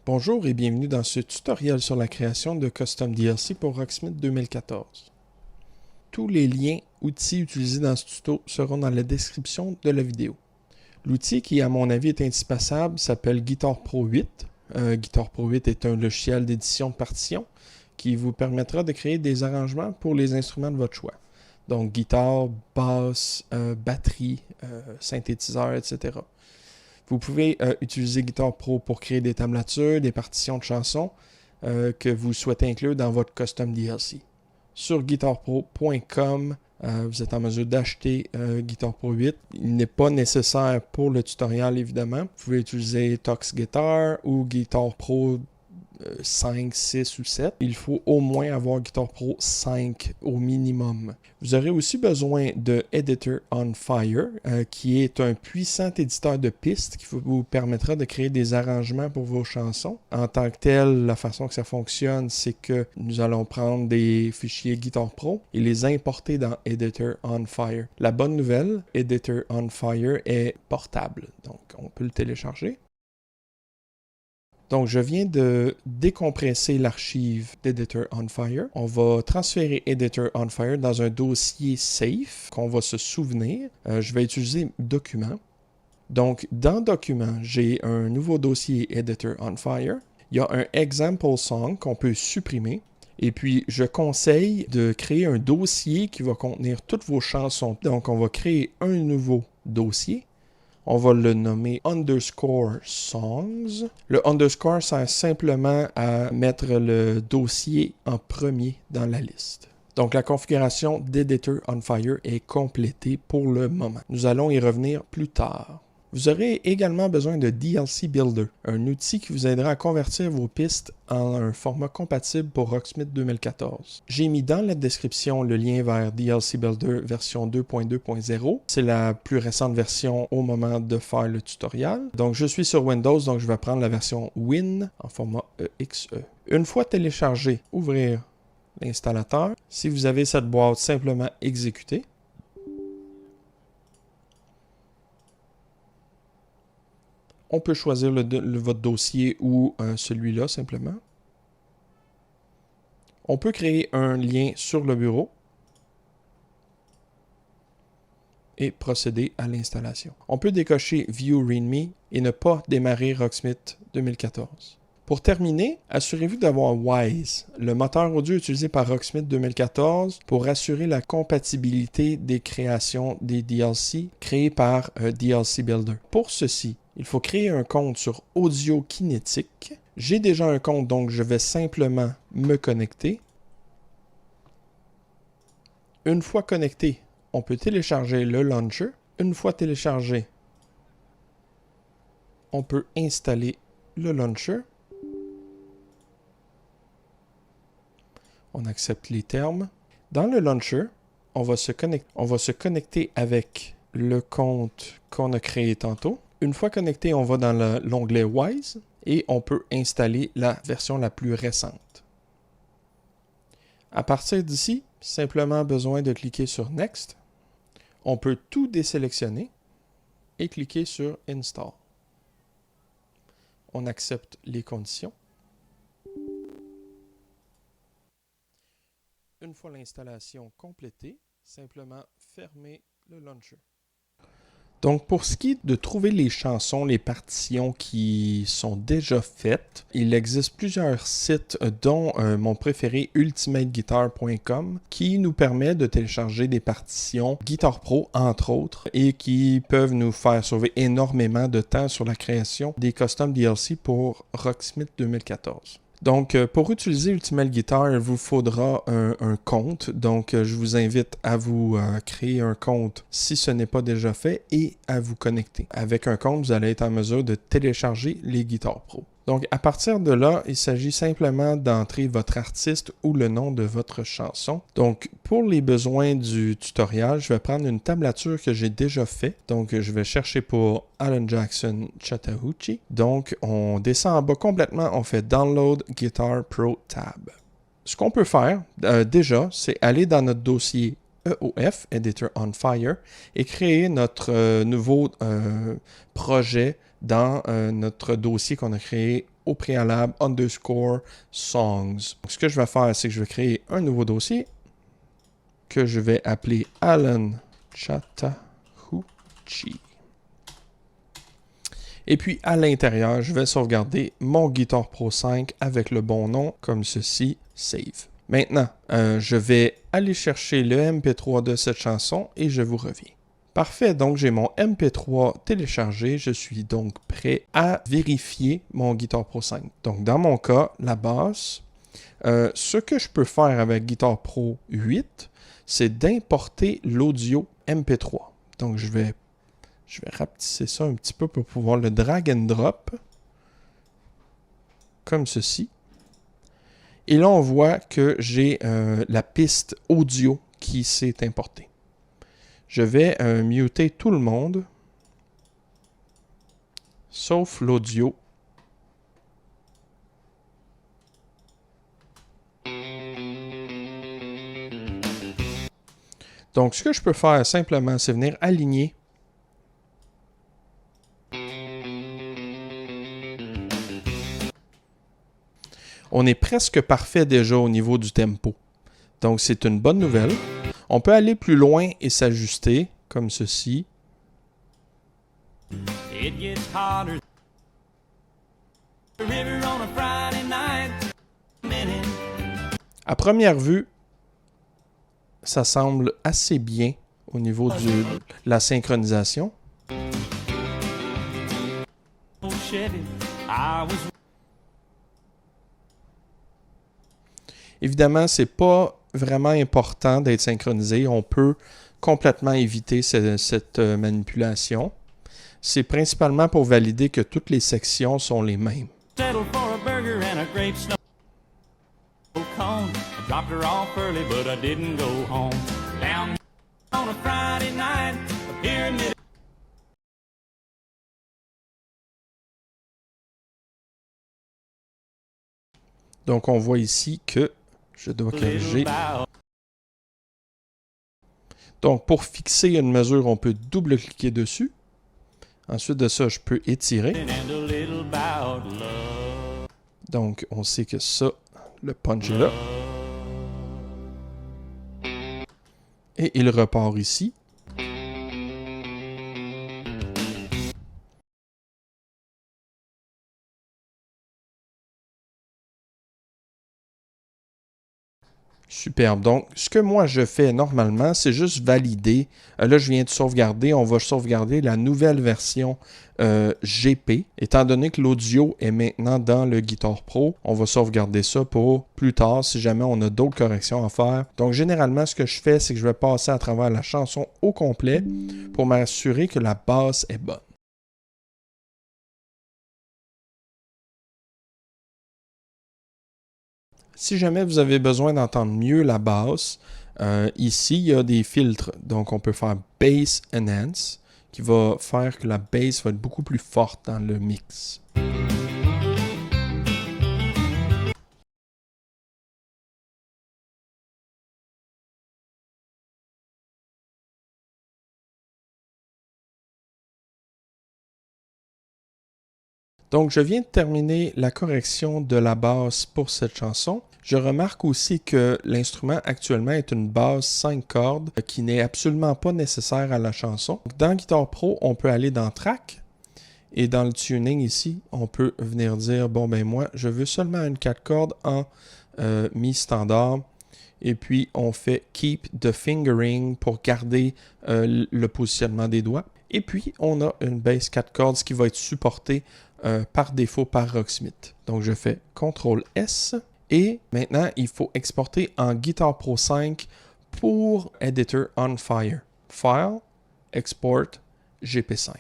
Bonjour et bienvenue dans ce tutoriel sur la création de Custom DLC pour Rocksmith 2014. Tous les liens outils utilisés dans ce tuto seront dans la description de la vidéo. L'outil qui, à mon avis, est indispensable s'appelle Guitar Pro 8. Guitar Pro 8 est un logiciel d'édition de partitions qui vous permettra de créer des arrangements pour les instruments de votre choix. Donc guitare, basse, batterie, synthétiseur, etc. Vous pouvez utiliser Guitar Pro pour créer des tablatures, des partitions de chansons que vous souhaitez inclure dans votre Custom DLC. Sur guitarpro.com, vous êtes en mesure d'acheter Guitar Pro 8. Il n'est pas nécessaire pour le tutoriel, évidemment. Vous pouvez utiliser Tox Guitar ou Guitar Pro 5, 6 ou 7. Il faut au moins avoir Guitar Pro 5 au minimum. Vous aurez aussi besoin de Editor on Fire, qui est un puissant éditeur de pistes qui vous permettra de créer des arrangements pour vos chansons. En tant que tel, la façon que ça fonctionne, c'est que nous allons prendre des fichiers Guitar Pro et les importer dans Editor on Fire. La bonne nouvelle, Editor on Fire est portable, donc on peut le télécharger. Donc, je viens de décompresser l'archive d'Editor on Fire. On va transférer Editor on Fire dans un dossier safe qu'on va se souvenir. Je vais utiliser Documents. Donc, dans Documents, j'ai un nouveau dossier Editor on Fire. Il y a un Example Song qu'on peut supprimer. Et puis, je conseille de créer un dossier qui va contenir toutes vos chansons. Donc, on va créer un nouveau dossier. On va le nommer underscore songs. Le underscore sert simplement à mettre le dossier en premier dans la liste. Donc la configuration d'Editor on Fire est complétée pour le moment. Nous allons y revenir plus tard. Vous aurez également besoin de DLC Builder, un outil qui vous aidera à convertir vos pistes en un format compatible pour Rocksmith 2014. J'ai mis dans la description le lien vers DLC Builder version 2.2.0. C'est la plus récente version au moment de faire le tutoriel. Donc je suis sur Windows, donc je vais prendre la version Win en format EXE. Une fois téléchargé, ouvrir l'installateur. Si vous avez cette boîte, simplement exécuter. On peut choisir votre dossier ou celui-là simplement. On peut créer un lien sur le bureau et procéder à l'installation. On peut décocher View README et ne pas démarrer Rocksmith 2014. Pour terminer, assurez-vous d'avoir Wwise, le moteur audio utilisé par Rocksmith 2014 pour assurer la compatibilité des créations des DLC créées par DLC Builder. Pour ceci, il faut créer un compte sur Audio Kinetic. J'ai déjà un compte, donc je vais simplement me connecter. Une fois connecté, on peut télécharger le launcher. Une fois téléchargé, on peut installer le launcher. On accepte les termes. Dans le launcher, on va se connecter avec le compte qu'on a créé tantôt. Une fois connecté, on va dans l'onglet Wwise et on peut installer la version la plus récente. À partir d'ici, simplement besoin de cliquer sur Next. On peut tout désélectionner et cliquer sur Install. On accepte les conditions. Une fois l'installation complétée, simplement fermer le launcher. Donc, pour ce qui est de trouver les chansons, les partitions qui sont déjà faites, il existe plusieurs sites, dont mon préféré, ultimateguitar.com, qui nous permet de télécharger des partitions Guitar Pro, entre autres, et qui peuvent nous faire sauver énormément de temps sur la création des custom DLC pour Rocksmith 2014. Donc, pour utiliser Ultimate Guitar, il vous faudra un compte. Donc, je vous invite à vous créer un compte si ce n'est pas déjà fait et à vous connecter. Avec un compte, vous allez être en mesure de télécharger les Guitar Pro. Donc, à partir de là, il s'agit simplement d'entrer votre artiste ou le nom de votre chanson. Donc, pour les besoins du tutoriel, je vais prendre une tablature que j'ai déjà faite. Donc, je vais chercher pour Alan Jackson Chattahoochee. Donc, on descend en bas complètement, on fait Download Guitar Pro Tab. Ce qu'on peut faire, déjà, c'est aller dans notre dossier EOF, Editor on Fire, et créer notre nouveau projet dans notre dossier qu'on a créé au préalable, _ songs. Donc, ce que je vais faire, c'est que je vais créer un nouveau dossier que je vais appeler Alan Chattahoochee. Et puis, à l'intérieur, je vais sauvegarder mon Guitar Pro 5 avec le bon nom, comme ceci, Save. Maintenant, je vais aller chercher le MP3 de cette chanson et je vous reviens. Parfait, donc j'ai mon MP3 téléchargé. Je suis donc prêt à vérifier mon Guitar Pro 5. Donc, dans mon cas, la basse, ce que je peux faire avec Guitar Pro 8, c'est d'importer l'audio MP3. Donc, je vais rapetisser ça un petit peu pour pouvoir le drag and drop, comme ceci. Et là, on voit que j'ai la piste audio qui s'est importée. Je vais muter tout le monde, sauf l'audio. Donc, ce que je peux faire simplement, c'est venir aligner on est presque parfait déjà au niveau du tempo. Donc, c'est une bonne nouvelle. On peut aller plus loin et s'ajuster, comme ceci. À première vue, ça semble assez bien au niveau de la synchronisation. Évidemment, ce n'est pas vraiment important d'être synchronisé. On peut complètement éviter cette manipulation. C'est principalement pour valider que toutes les sections sont les mêmes. Donc, on voit ici que je dois corriger. Donc, pour fixer une mesure, on peut double-cliquer dessus. Ensuite de ça, je peux étirer. Donc, on sait que ça, le punch est là. Et il repart ici. Superbe. Donc, ce que moi je fais normalement, c'est juste valider. Là, je viens de sauvegarder. On va sauvegarder la nouvelle version GP. Étant donné que l'audio est maintenant dans le Guitar Pro, on va sauvegarder ça pour plus tard si jamais on a d'autres corrections à faire. Donc, généralement, ce que je fais, c'est que je vais passer à travers la chanson au complet pour m'assurer que la basse est bonne. Si jamais vous avez besoin d'entendre mieux la basse, ici, il y a des filtres. Donc, on peut faire Bass Enhance, qui va faire que la bass va être beaucoup plus forte dans le mix. Donc, je viens de terminer la correction de la basse pour cette chanson. Je remarque aussi que l'instrument actuellement est une basse 5 cordes qui n'est absolument pas nécessaire à la chanson. Dans Guitar Pro, on peut aller dans Track et dans le tuning ici, on peut venir dire, bon ben moi, je veux seulement une 4 cordes en mi standard. Et puis, on fait Keep the Fingering pour garder le positionnement des doigts. Et puis, on a une bass 4 cordes qui va être supportée par défaut par Rocksmith. Donc, je fais CTRL-S. Et maintenant, il faut exporter en Guitar Pro 5 pour Editor on Fire. File, Export, GP5.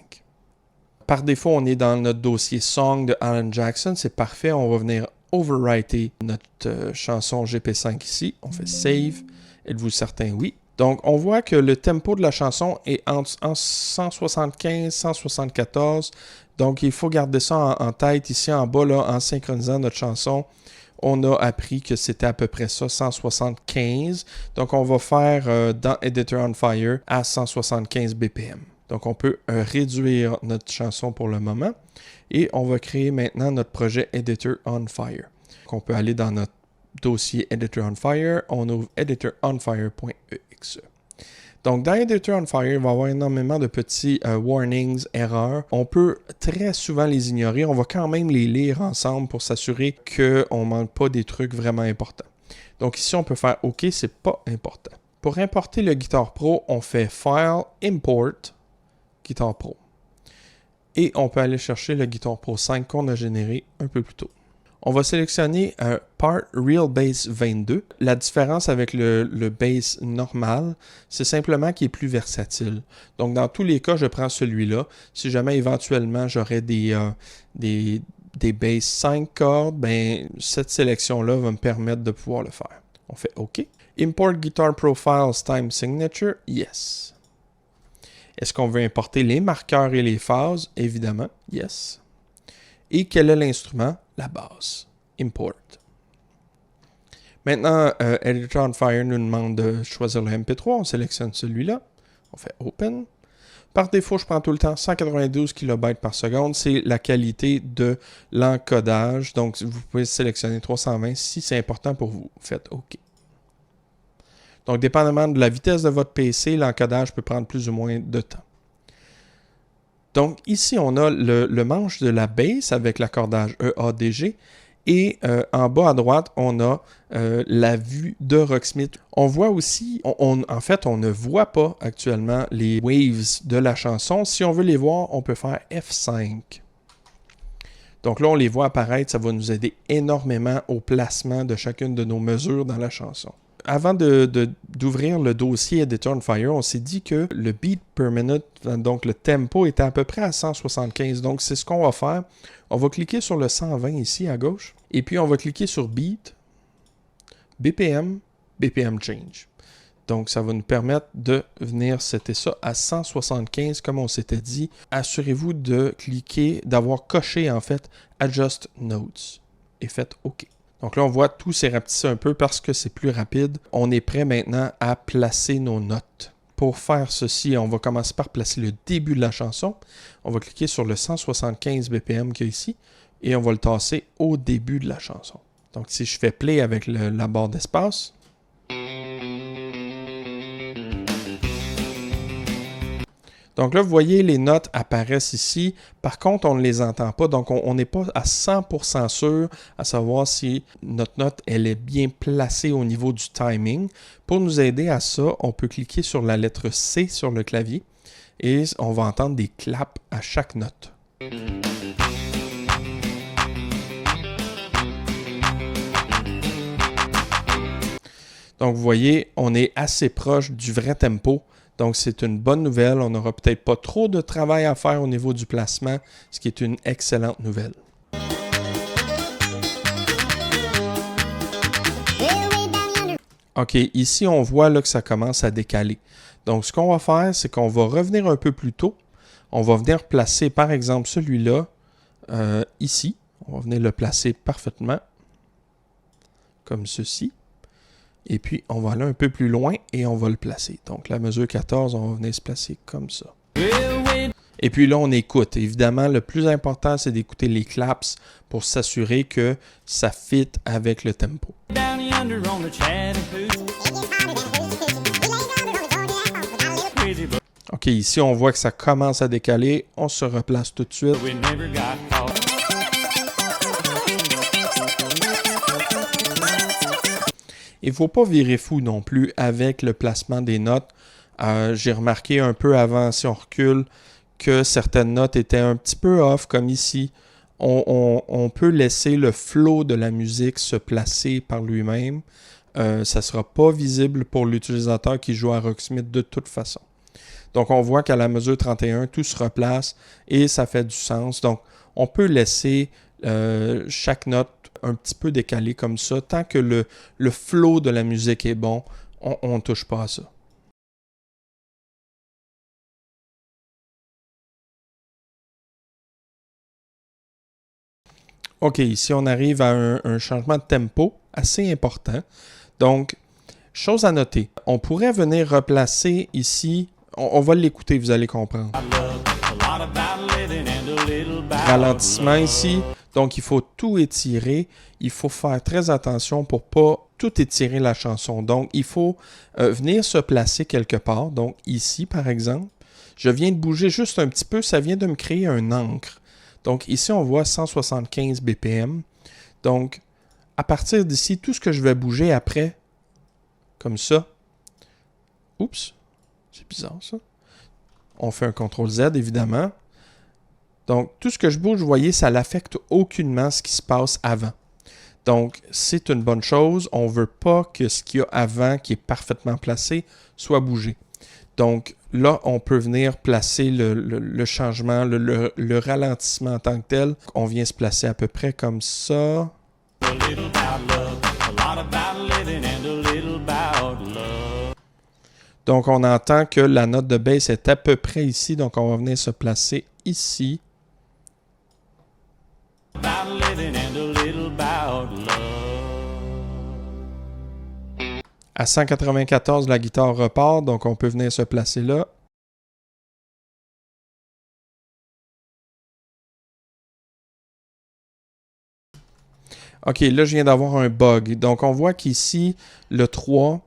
Par défaut, on est dans notre dossier Song de Alan Jackson. C'est parfait. On va venir overwriter notre chanson GP5 ici. On fait Save. Êtes-vous certain? Oui. Donc, on voit que le tempo de la chanson est en 175, 174. Donc, il faut garder ça en tête. Ici, en bas, là, en synchronisant notre chanson, on a appris que c'était à peu près ça, 175. Donc, on va faire dans Editor on Fire à 175 BPM. Donc, on peut réduire notre chanson pour le moment. Et on va créer maintenant notre projet Editor on Fire. Donc, on peut aller dans notre dossier Editor on Fire. On ouvre editoronfire.exe. Donc, dans Editor on Fire, il va y avoir énormément de petits warnings, erreurs. On peut très souvent les ignorer. On va quand même les lire ensemble pour s'assurer qu'on ne manque pas des trucs vraiment importants. Donc, ici, on peut faire OK, c'est pas important. Pour importer le Guitar Pro, on fait File, Import, Guitar Pro. Et on peut aller chercher le Guitar Pro 5 qu'on a généré un peu plus tôt. On va sélectionner un Part Real Bass 22. La différence avec le bass normal, c'est simplement qu'il est plus versatile. Donc, dans tous les cas, je prends celui-là. Si jamais éventuellement j'aurais des basses 5 cordes, ben, cette sélection-là va me permettre de pouvoir le faire. On fait OK. Import Guitar Profiles Time Signature, yes. Est-ce qu'on veut importer les marqueurs et les phases? Évidemment, yes. Et quel est l'instrument? La basse. Import. Maintenant, Editor on Fire nous demande de choisir le MP3. On sélectionne celui-là. On fait Open. Par défaut, je prends tout le temps 192 kB par seconde. C'est la qualité de l'encodage. Donc, vous pouvez sélectionner 320 si c'est important pour vous. Faites OK. Donc, dépendamment de la vitesse de votre PC, l'encodage peut prendre plus ou moins de temps. Donc, ici, on a le manche de la bass avec l'accordage EADG. Et en bas à droite, on a la vue de Rocksmith. On voit aussi, en fait, on ne voit pas actuellement les waves de la chanson. Si on veut les voir, on peut faire F5. Donc là, on les voit apparaître. Ça va nous aider énormément au placement de chacune de nos mesures dans la chanson. Avant d'ouvrir le dossier Editor on Fire, on s'est dit que le beat per minute, donc le tempo, était à peu près à 175. Donc, c'est ce qu'on va faire. On va cliquer sur le 120 ici à gauche. Et puis, on va cliquer sur Beat, BPM, BPM Change. Donc, ça va nous permettre de venir setter ça à 175, comme on s'était dit. Assurez-vous de cliquer, d'avoir coché, en fait, Adjust Notes. Et faites OK. Donc là, on voit tout s'est rapetissé un peu parce que c'est plus rapide. On est prêt maintenant à placer nos notes. Pour faire ceci, on va commencer par placer le début de la chanson. On va cliquer sur le 175 BPM qu'il y a ici et on va le tasser au début de la chanson. Donc si je fais play avec la barre d'espace, donc là, vous voyez, les notes apparaissent ici. Par contre, on ne les entend pas. Donc, on n'est pas à 100% sûr à savoir si notre note elle est bien placée au niveau du timing. Pour nous aider à ça, on peut cliquer sur la lettre C sur le clavier et on va entendre des claps à chaque note. Donc, vous voyez, on est assez proche du vrai tempo. Donc, c'est une bonne nouvelle. On n'aura peut-être pas trop de travail à faire au niveau du placement, ce qui est une excellente nouvelle. OK, ici, on voit là, que ça commence à décaler. Donc, ce qu'on va faire, c'est qu'on va revenir un peu plus tôt. On va venir placer, par exemple, celui-là ici. On va venir le placer parfaitement, comme ceci. Et puis, on va aller un peu plus loin et on va le placer. Donc, la mesure 14, on va venir se placer comme ça. Et puis là, on écoute. Évidemment, le plus important, c'est d'écouter les claps pour s'assurer que ça fit avec le tempo. OK, ici, on voit que ça commence à décaler. On se replace tout de suite. Il ne faut pas virer fou non plus avec le placement des notes. J'ai remarqué un peu avant, si on recule, que certaines notes étaient un petit peu off, comme ici. On peut laisser le flow de la musique se placer par lui-même. Ça ne sera pas visible pour l'utilisateur qui joue à Rocksmith de toute façon. Donc, on voit qu'à la mesure 31, tout se replace et ça fait du sens. Donc, on peut laisser chaque note un petit peu décalée comme ça. Tant que le flow de la musique est bon, on ne touche pas à ça. OK, ici, on arrive à un changement de tempo assez important. Donc, chose à noter, on pourrait venir replacer ici, On va l'écouter, vous allez comprendre. Ralentissement ici, donc il faut tout étirer. Il faut faire très attention pour pas tout étirer la chanson. Donc il faut venir se placer quelque part. Donc ici par exemple, je viens de bouger juste un petit peu, ça vient de me créer un encre. Donc ici on voit 175 BPM. Donc à partir d'ici, tout ce que je vais bouger après, comme ça, oups, c'est bizarre ça. On fait un CTRL-Z évidemment. Donc, tout ce que je bouge, vous voyez, ça n'affecte aucunement ce qui se passe avant. Donc, c'est une bonne chose. On ne veut pas que ce qu'il y a avant, qui est parfaitement placé, soit bougé. Donc, là, on peut venir placer le changement, le ralentissement en tant que tel. On vient se placer à peu près comme ça. Donc, on entend que la note de bass est à peu près ici. Donc, on va venir se placer ici. À 194, la guitare repart, donc on peut venir se placer là. OK, là, je viens d'avoir un bug. Donc, on voit qu'ici, le 3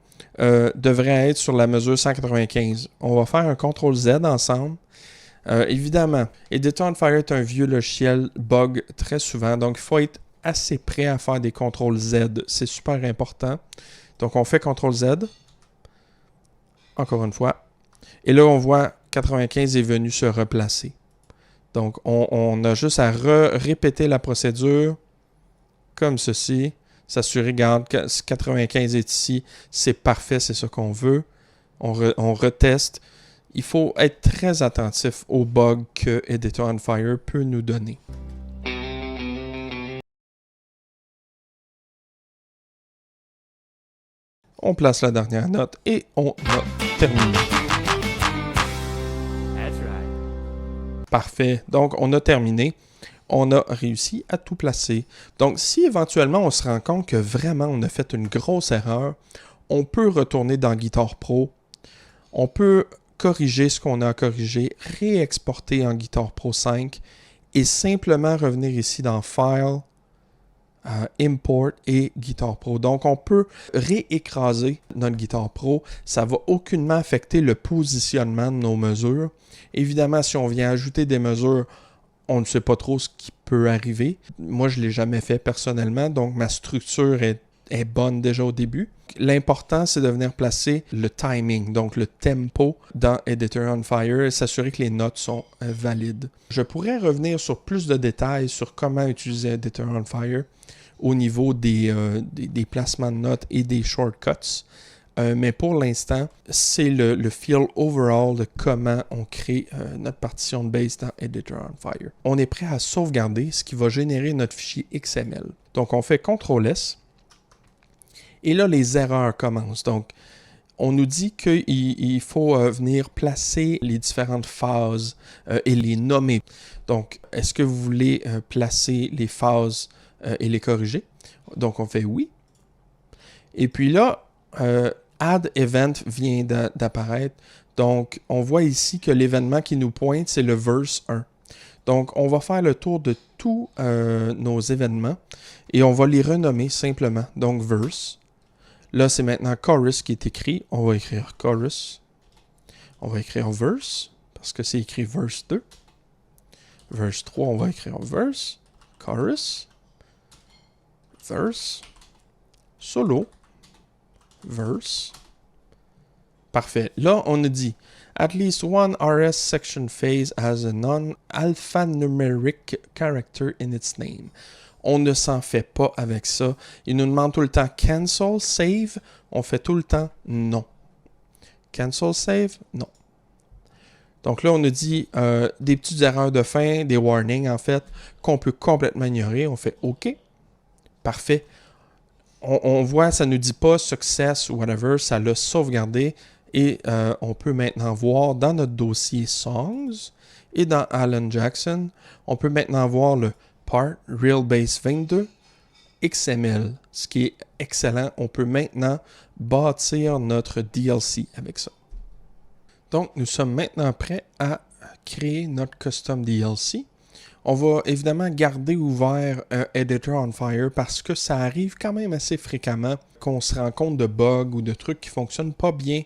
devrait être sur la mesure 195. On va faire un CTRL-Z ensemble. Évidemment, Editor on Fire est un vieux logiciel, bug très souvent, donc il faut être assez prêt à faire des CTRL-Z. C'est super important. Donc, on fait CTRL-Z. Encore une fois. Et là, on voit 95 est venu se replacer. Donc, on a juste à répéter la procédure comme ceci. S'assurer, regarde, 95 est ici. C'est parfait, c'est ce qu'on veut. On reteste. Il faut être très attentif aux bugs que Editor on Fire peut nous donner. On place la dernière note et on a terminé. Parfait. Donc, on a terminé. On a réussi à tout placer. Donc, si éventuellement on se rend compte que vraiment on a fait une grosse erreur, on peut retourner dans Guitar Pro. On peut corriger ce qu'on a à corriger, réexporter en Guitar Pro 5 et simplement revenir ici dans File, Import et Guitar Pro. Donc, on peut réécraser notre Guitar Pro. Ça ne va aucunement affecter le positionnement de nos mesures. Évidemment, si on vient ajouter des mesures, on ne sait pas trop ce qui peut arriver. Moi, je ne l'ai jamais fait personnellement, donc ma structure est bonne déjà au début. L'important, c'est de venir placer le timing, donc le tempo dans Editor on Fire et s'assurer que les notes sont valides. Je pourrais revenir sur plus de détails sur comment utiliser Editor on Fire au niveau des placements de notes et des shortcuts. Mais pour l'instant, c'est le feel overall de comment on crée notre partition de bass dans Editor on Fire. On est prêt à sauvegarder, ce qui va générer notre fichier XML. Donc, on fait CTRL-S. Et là, les erreurs commencent. Donc, on nous dit qu'il faut venir placer les différentes phases et les nommer. Donc, est-ce que vous voulez placer les phases et les corriger? Donc, on fait oui. Et puis là, Add Event vient d'apparaître. Donc, on voit ici que l'événement qui nous pointe, c'est le verse 1. Donc, on va faire le tour de tous nos événements et on va les renommer simplement. Donc, verse. Là, c'est maintenant chorus qui est écrit. On va écrire chorus. On va écrire verse, parce que c'est écrit verse 2. Verse 3, on va écrire verse. Chorus. Verse. Solo. Verse. Parfait. Là, on a dit at least one RS section phase has a non-alphanumeric character in its name. On ne s'en fait pas avec ça. Il nous demande tout le temps cancel, save. On fait tout le temps non. Cancel, save, non. Donc là, on nous dit des petites erreurs de fin, des warnings en fait, qu'on peut complètement ignorer. On fait OK. Parfait. On voit, ça ne nous dit pas success ou whatever, ça l'a sauvegardé. Et on peut maintenant voir dans notre dossier Songs et dans Alan Jackson, on peut maintenant voir le part Real Bass 22 XML, ce qui est excellent. On peut maintenant bâtir notre DLC avec ça. Donc, nous sommes maintenant prêts à créer notre custom DLC. On va évidemment garder ouvert Editor on Fire parce que ça arrive quand même assez fréquemment qu'on se rend compte de bugs ou de trucs qui ne fonctionnent pas bien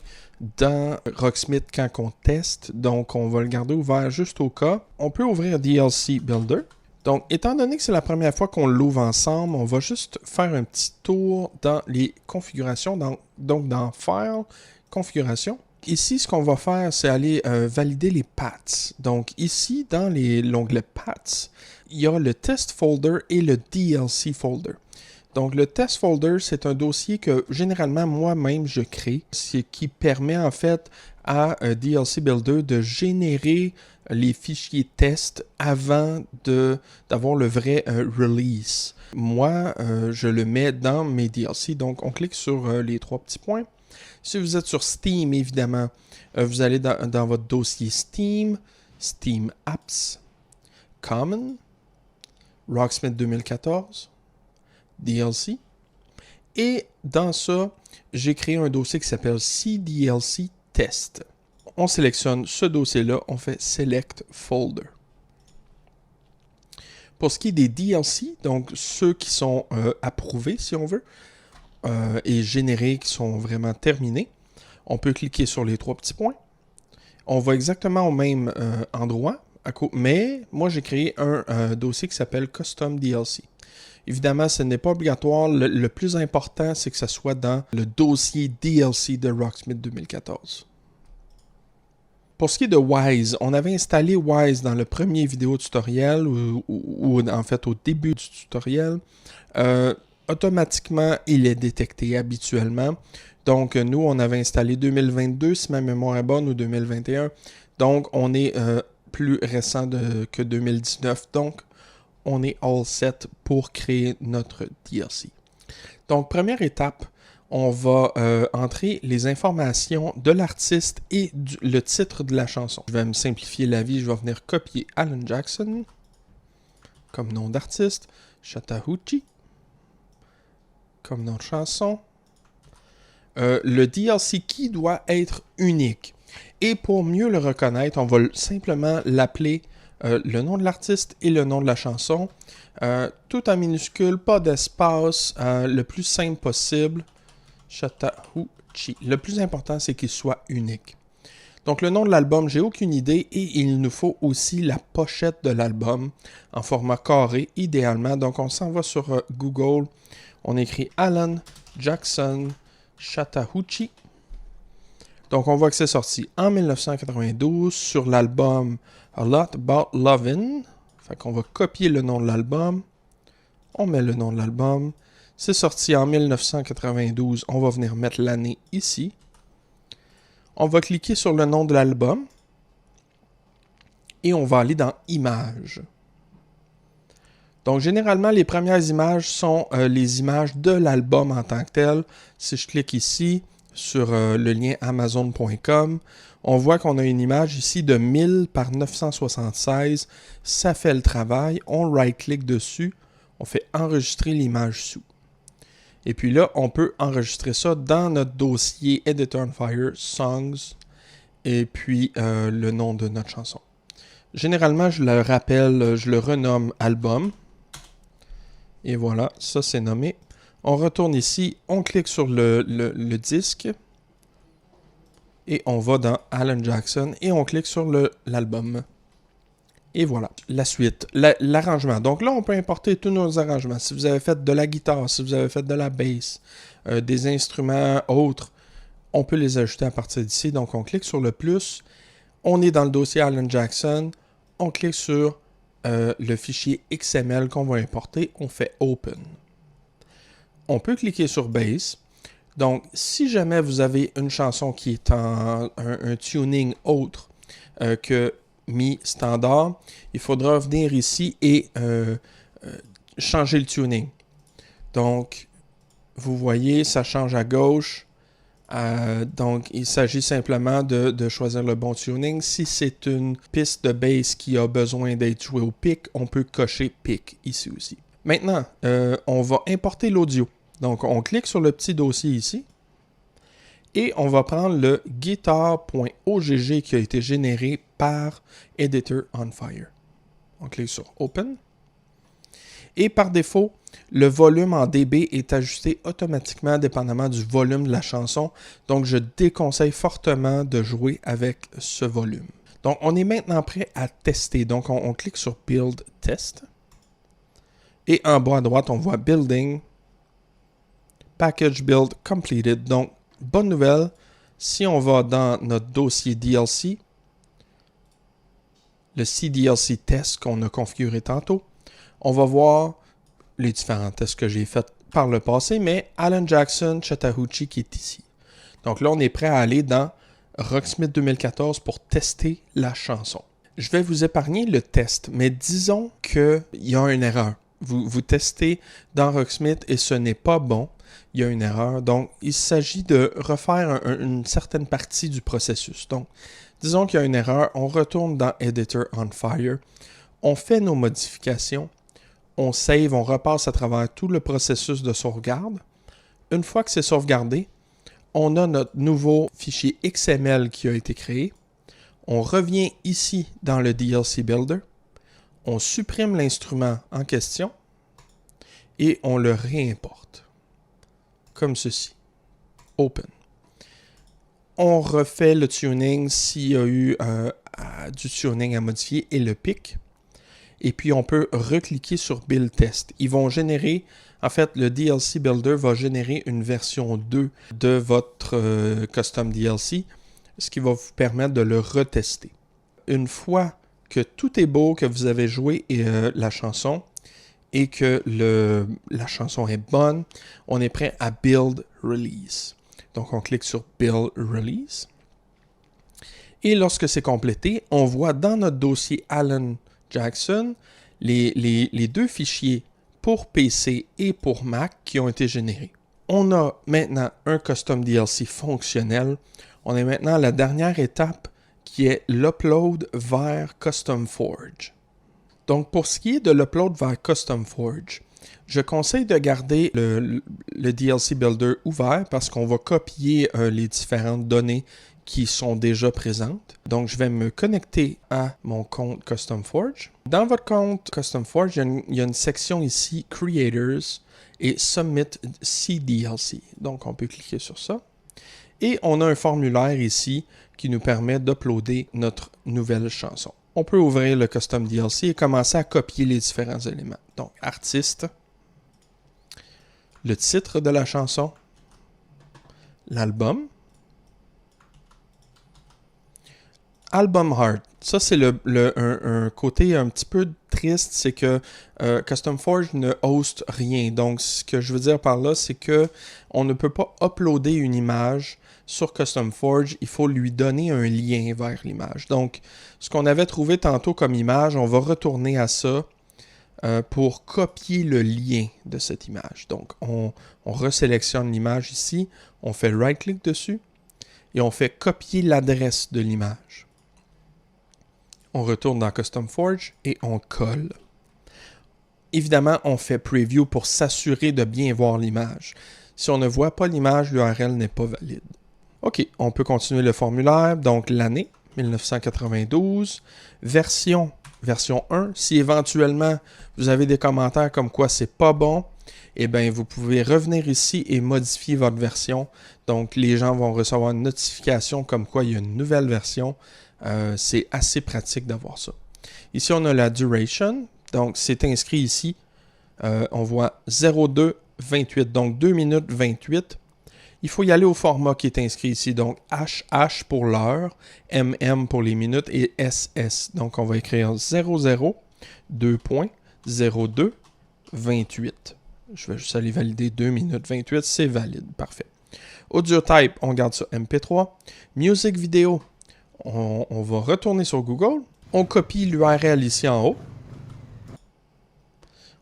dans Rocksmith quand on teste. Donc, on va le garder ouvert juste au cas. On peut ouvrir DLC Builder. Donc, étant donné que c'est la première fois qu'on l'ouvre ensemble, on va juste faire un petit tour dans les configurations. Donc, dans File, Configuration. Ici, ce qu'on va faire, c'est aller valider les paths. Donc ici, dans l'onglet paths, il y a le test folder et le DLC folder. Donc le test folder, c'est un dossier que généralement moi-même je crée, ce qui permet en fait à DLC Builder de générer les fichiers test avant d'avoir le vrai release. Moi, je le mets dans mes DLC, donc on clique sur les trois petits points. Si vous êtes sur Steam, évidemment, vous allez dans votre dossier Steam, Steam Apps, Common, Rocksmith 2014, DLC. Et dans ça, j'ai créé un dossier qui s'appelle CDLC Test. On sélectionne ce dossier-là, on fait Select Folder. Pour ce qui est des DLC, donc ceux qui sont approuvés, si on veut, et générés, qui sont vraiment terminés, on peut cliquer sur les trois petits points. On va exactement au même endroit, mais moi j'ai créé un dossier qui s'appelle Custom DLC. Évidemment, ce n'est pas obligatoire. Le plus important, c'est que ça soit dans le dossier DLC de Rocksmith 2014. Pour ce qui est de Wwise, on avait installé Wwise dans le premier vidéo tutoriel, ou en fait au début du tutoriel. Automatiquement, il est détecté habituellement. Donc, nous, on avait installé 2022, si ma mémoire est bonne, ou 2021. Donc, on est plus récent que 2019. Donc, on est all set pour créer notre DLC. Donc, première étape, on va entrer les informations de l'artiste et le titre de la chanson. Je vais me simplifier la vie. Je vais venir copier Alan Jackson comme nom d'artiste, Chattahoochee comme nom de chanson. Le DLC key doit être unique. Et pour mieux le reconnaître, on va simplement l'appeler le nom de l'artiste et le nom de la chanson. Tout en minuscule, pas d'espace, le plus simple possible. Chattahoochee. Le plus important, c'est qu'il soit unique. Donc le nom de l'album, j'ai aucune idée et il nous faut aussi la pochette de l'album en format carré, idéalement. Donc on s'en va sur Google. On écrit Alan Jackson Chattahoochee. Donc, on voit que c'est sorti en 1992 sur l'album A Lot About Lovin'. Fait qu'on va copier le nom de l'album. On met le nom de l'album. C'est sorti en 1992. On va venir mettre l'année ici. On va cliquer sur le nom de l'album. Et on va aller dans Images. Donc, généralement, les premières images sont les images de l'album en tant que tel. Si je clique ici sur le lien amazon.com, on voit qu'on a une image ici de 1000 par 976. Ça fait le travail. On right-click dessus. On fait enregistrer l'image sous. Et puis là, on peut enregistrer ça dans notre dossier Editor on Fire, Songs, et puis le nom de notre chanson. Généralement, je le rappelle, je le renomme Album. Et voilà, ça c'est nommé. On retourne ici, on clique sur le disque. Et on va dans Alan Jackson et on clique sur l'album. Et voilà, la suite, l'arrangement. Donc là, on peut importer tous nos arrangements. Si vous avez fait de la guitare, si vous avez fait de la bass, des instruments autres, on peut les ajouter à partir d'ici. Donc on clique sur le plus. On est dans le dossier Alan Jackson. On clique sur le fichier XML qu'on va importer, on fait Open. On peut cliquer sur Bass. Donc, si jamais vous avez une chanson qui est en un tuning autre que Mi standard, il faudra venir ici et changer le tuning. Donc, vous voyez, ça change à gauche. Donc, il s'agit simplement de choisir le bon tuning. Si c'est une piste de bass qui a besoin d'être jouée au pic, on peut cocher pic ici aussi. Maintenant, on va importer l'audio. Donc, on clique sur le petit dossier ici. Et on va prendre le guitar.ogg qui a été généré par Editor on Fire. On clique sur Open. Et par défaut, le volume en dB est ajusté automatiquement dépendamment du volume de la chanson. Donc, je déconseille fortement de jouer avec ce volume. Donc, on est maintenant prêt à tester. Donc, on clique sur Build Test. Et en bas à droite, on voit Building, Package Build Completed. Donc, bonne nouvelle, si on va dans notre dossier DLC, le CDLC test qu'on a configuré tantôt, on va voir les différents tests que j'ai faits par le passé, mais Alan Jackson, Chattahoochee qui est ici. Donc là, on est prêt à aller dans Rocksmith 2014 pour tester la chanson. Je vais vous épargner le test, mais disons qu'il y a une erreur. Vous testez dans Rocksmith et ce n'est pas bon. Il y a une erreur. Donc, il s'agit de refaire une certaine partie du processus. Donc, disons qu'il y a une erreur. On retourne dans Editor on Fire. On fait nos modifications. On save, on repasse à travers tout le processus de sauvegarde. Une fois que c'est sauvegardé, on a notre nouveau fichier XML qui a été créé. On revient ici dans le DLC Builder. On supprime l'instrument en question et on le réimporte. Comme ceci. Open. On refait le tuning s'il y a eu du tuning à modifier et le pic. Et puis on peut recliquer sur Build Test. Ils vont générer, en fait, le DLC Builder va générer une version 2 de votre Custom DLC, ce qui va vous permettre de le retester. Une fois que tout est beau, que vous avez joué la chanson et que la chanson est bonne, on est prêt à Build Release. Donc, on clique sur Build Release. Et lorsque c'est complété, on voit dans notre dossier Alan Jackson les deux fichiers pour PC et pour Mac qui ont été générés. On a maintenant un Custom DLC fonctionnel. On est maintenant à la dernière étape qui est l'upload vers Custom Forge. Donc, pour ce qui est de l'upload vers Custom Forge, je conseille de garder le DLC Builder ouvert parce qu'on va copier les différentes données qui sont déjà présentes. Donc, je vais me connecter à mon compte Custom Forge. Dans votre compte Custom Forge, il y a une section ici, Creators et Submit CDLC. Donc, on peut cliquer sur ça. Et on a un formulaire ici qui nous permet d'uploader notre nouvelle chanson. On peut ouvrir le Custom DLC et commencer à copier les différents éléments. Donc, artiste, le titre de la chanson, l'album, album art. Ça, c'est un côté un petit peu triste, c'est que Custom Forge ne host rien. Donc, ce que je veux dire par là, c'est que on ne peut pas uploader une image sur Custom Forge. Il faut lui donner un lien vers l'image. Donc, ce qu'on avait trouvé tantôt comme image, on va retourner à ça pour copier le lien de cette image. Donc, on resélectionne l'image ici, on fait right-click dessus et on fait copier l'adresse de l'image. On retourne dans Custom Forge et on colle. Évidemment, on fait Preview pour s'assurer de bien voir l'image. Si on ne voit pas l'image, l'URL n'est pas valide. OK, on peut continuer le formulaire. Donc, l'année, 1992. Version 1. Si éventuellement, vous avez des commentaires comme quoi c'est pas bon, eh bien, vous pouvez revenir ici et modifier votre version. Donc, les gens vont recevoir une notification comme quoi il y a une nouvelle version. C'est assez pratique d'avoir ça. Ici, on a la duration. Donc, c'est inscrit ici. On voit 02:28. Donc, 2 minutes 28. Il faut y aller au format qui est inscrit ici. Donc, HH pour l'heure, MM pour les minutes et SS. Donc, on va écrire 00:02:28. Je vais juste aller valider 2 minutes 28. C'est valide. Parfait. Audio type, on garde ça MP3. Music vidéo. On va retourner sur Google. On copie l'URL ici en haut.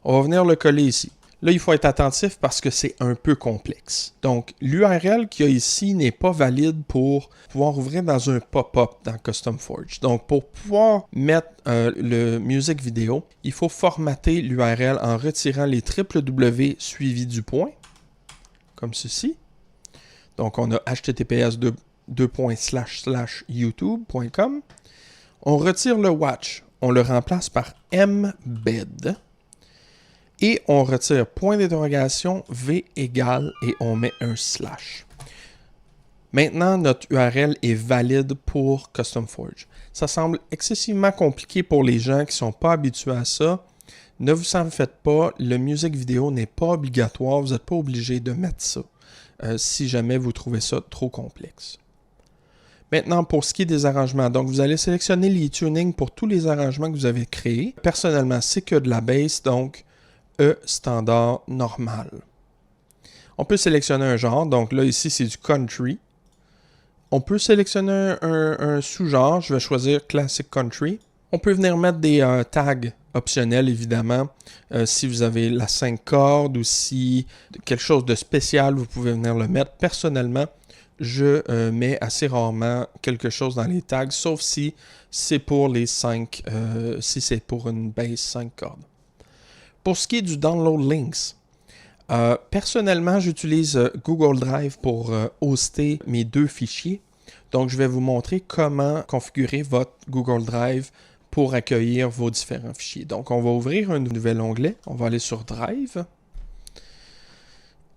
On va venir le coller ici. Là, il faut être attentif parce que c'est un peu complexe. Donc, l'URL qu'il y a ici n'est pas valide pour pouvoir ouvrir dans un pop-up dans Custom Forge. Donc, pour pouvoir mettre le music vidéo, il faut formater l'URL en retirant les www suivis du point, comme ceci. Donc, on a https://youtube.com. On retire le watch. On le remplace par mbed. Et on retire point d'interrogation, v égale, et on met un slash. Maintenant, notre URL est valide pour CustomForge. Ça semble excessivement compliqué pour les gens qui ne sont pas habitués à ça. Ne vous en faites pas, le music vidéo n'est pas obligatoire, vous n'êtes pas obligé de mettre ça si jamais vous trouvez ça trop complexe. Maintenant, pour ce qui est des arrangements, donc vous allez sélectionner les tunings pour tous les arrangements que vous avez créés. Personnellement, c'est que de la bass, donc E standard normal. On peut sélectionner un genre, donc là ici c'est du country. On peut sélectionner un sous-genre, je vais choisir Classic Country. On peut venir mettre des tags optionnels, évidemment. Si vous avez la 5 cordes ou si quelque chose de spécial, vous pouvez venir le mettre. Personnellement, je mets assez rarement quelque chose dans les tags, sauf si c'est pour les 5, si c'est pour une bass 5 cordes. Pour ce qui est du Download Links, personnellement, j'utilise Google Drive pour hoster mes 2 fichiers. Donc, je vais vous montrer comment configurer votre Google Drive pour accueillir vos différents fichiers. Donc, on va ouvrir un nouvel onglet. On va aller sur Drive.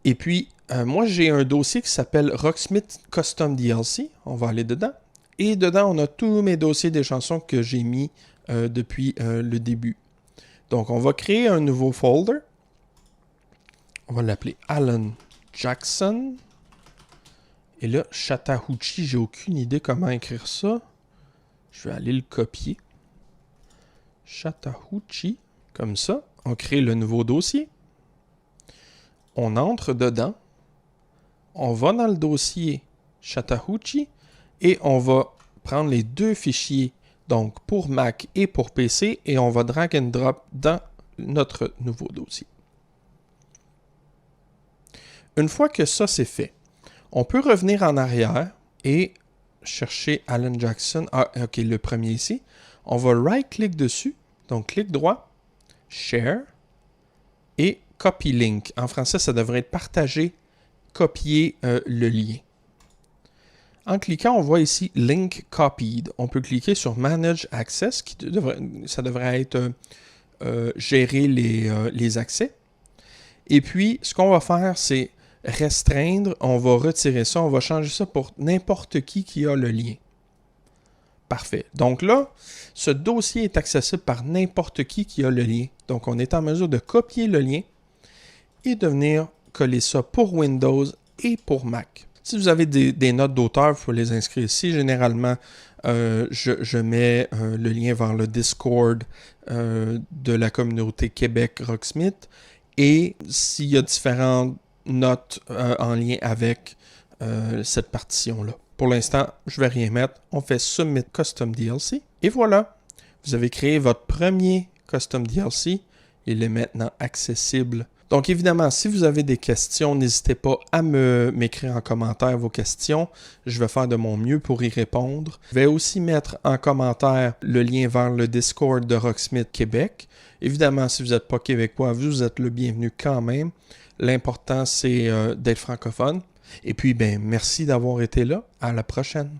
Et puis, moi, j'ai un dossier qui s'appelle Rocksmith Custom DLC. On va aller dedans. Et dedans, on a tous mes dossiers des chansons que j'ai mis depuis le début. Donc, on va créer un nouveau folder. On va l'appeler Alan Jackson. Et là, Chattahoochee, j'ai aucune idée comment écrire ça. Je vais aller le copier. Chattahoochee, comme ça. On crée le nouveau dossier. On entre dedans. On va dans le dossier Chattahoochee et on va prendre les 2 fichiers, donc pour Mac et pour PC, et on va drag and drop dans notre nouveau dossier. Une fois que ça c'est fait, on peut revenir en arrière et chercher Alan Jackson. Ah, ok, le premier ici. On va right-click dessus, donc clic droit, Share et Copy Link. En français, ça devrait être partager, copier le lien. En cliquant, on voit ici Link Copied. On peut cliquer sur Manage Access, ça devrait être gérer les accès. Et puis, ce qu'on va faire, c'est restreindre. On va retirer ça. On va changer ça pour n'importe qui a le lien. Parfait. Donc là, ce dossier est accessible par n'importe qui a le lien. Donc, on est en mesure de copier le lien et de venir coller ça pour Windows et pour Mac. Si vous avez des notes d'auteur, il faut les inscrire ici. Généralement, je mets le lien vers le Discord de la communauté Québec Rocksmith. Et s'il y a différentes notes en lien avec cette partition-là. Pour l'instant, je ne vais rien mettre. On fait Submit Custom DLC. Et voilà, vous avez créé votre premier Custom DLC. Il est maintenant accessible. Donc évidemment, si vous avez des questions, n'hésitez pas à m'écrire en commentaire vos questions. Je vais faire de mon mieux pour y répondre. Je vais aussi mettre en commentaire le lien vers le Discord de Rocksmith Québec. Évidemment, si vous n'êtes pas québécois, vous êtes le bienvenu quand même. L'important, c'est d'être francophone. Et puis, merci d'avoir été là. À la prochaine.